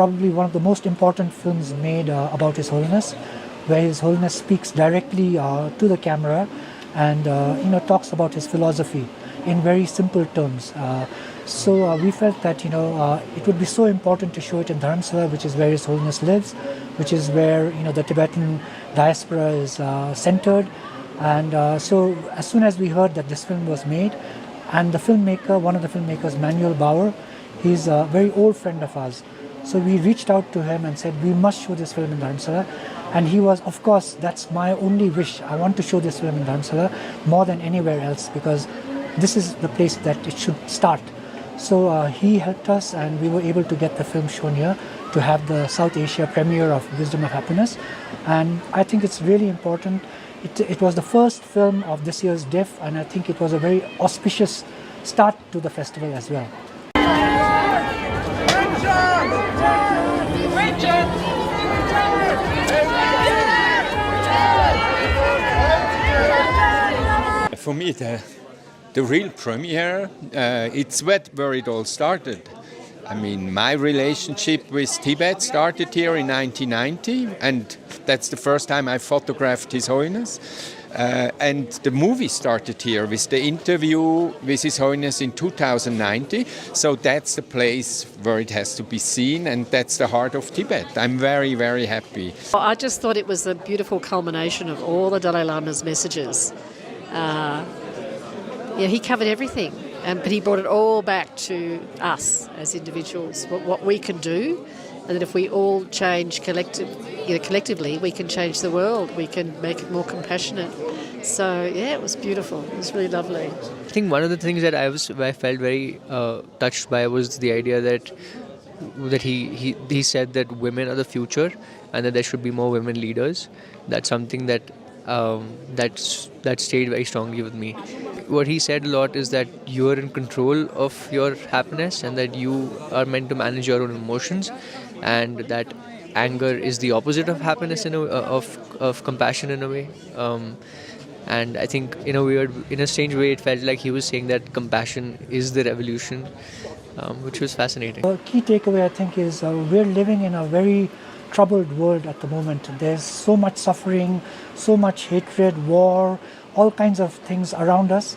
Probably one of the most important films made about His Holiness, where His Holiness speaks directly to the camera and talks about his philosophy in very simple terms. So we felt that it would be so important to show it in Dharamsala, which is where His Holiness lives, which is where the Tibetan diaspora is centered. And so as soon as we heard that this film was made, and the filmmaker, one of the filmmakers, Manuel Bauer, he's a very old friend of ours. So we reached out to him and said, we must show this film in Dharamsala. And he was, of course, that's my only wish. I want to show this film in Dharamsala more than anywhere else, because this is the place that it should start. So he helped us, and we were able to get the film shown here to have the South Asia premiere of Wisdom of Happiness. And I think it's really important. It was the first film of this year's DIF, and I think it was a very auspicious start to the festival as well. For me, the real premiere, it's where it all started. I mean, my relationship with Tibet started here in 1990, and that's the first time I photographed His Holiness. And the movie started here with the interview with His Holiness in 2090. So that's the place where it has to be seen, and that's the heart of Tibet. I'm very, very happy. I just thought it was a beautiful culmination of all the Dalai Lama's messages. He covered everything, but he brought it all back to us as individuals, what we can do, and that if we all change collectively, we can change the world, we can make it more compassionate. So, it was beautiful. It was really lovely. I think one of the things that I felt very touched by was the idea that he said that women are the future and that there should be more women leaders. That's something that stayed very strongly with me. What he said a lot is that you are in control of your happiness, and that you are meant to manage your own emotions, and that anger is the opposite of happiness, of compassion in a way. And I think in a strange way, it felt like he was saying that compassion is the revolution, which was fascinating. The key takeaway, I think, is we're living in a very troubled world at the moment. There's so much suffering, so much hatred, war, all kinds of things around us.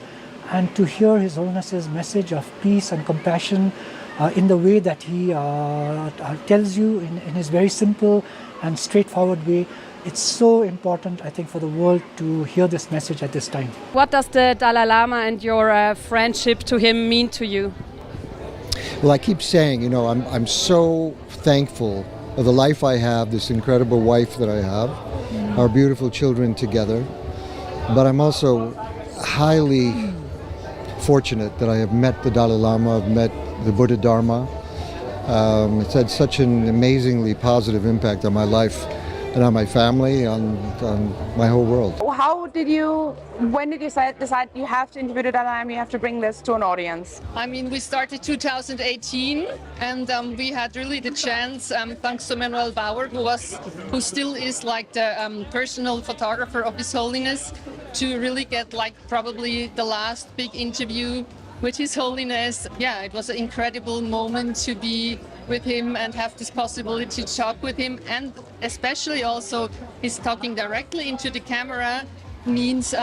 And to hear His Holiness's message of peace and compassion in the way that he tells you in his very simple and straightforward way, it's so important, I think, for the world to hear this message at this time. What does the Dalai Lama and your friendship to him mean to you? Well, I keep saying, I'm so thankful of the life I have, this incredible wife that I have, our beautiful children together. But I'm also highly fortunate that I have met the Dalai Lama, I've met the Buddha Dharma. It's had such an amazingly positive impact on my life and on my family, on my whole world. When did you decide you have to interview the Dalai Lama, you have to bring this to an audience? I mean, we started 2018, and we had really the chance, thanks to Manuel Bauer, who still is like the personal photographer of His Holiness, to really get like probably the last big interview with His Holiness. Yeah, it was an incredible moment to be with him and have this possibility to talk with him, and especially also he's talking directly into the camera means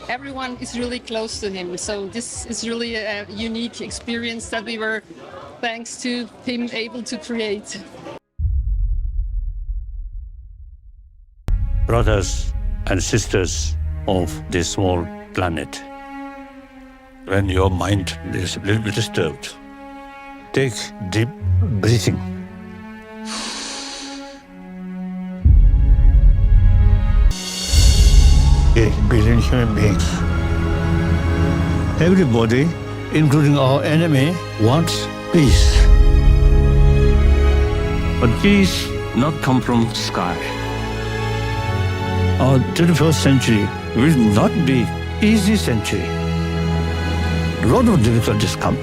everyone is really close to him. So this is really a unique experience that we were, thanks to him, able to create. Brothers and sisters of this small planet, when your mind is a little bit disturbed, take deep breathing. 8 billion human beings. Everybody, including our enemy, wants peace. But peace not come from sky. Our 21st century will not be easy century. A lot of difficulties come.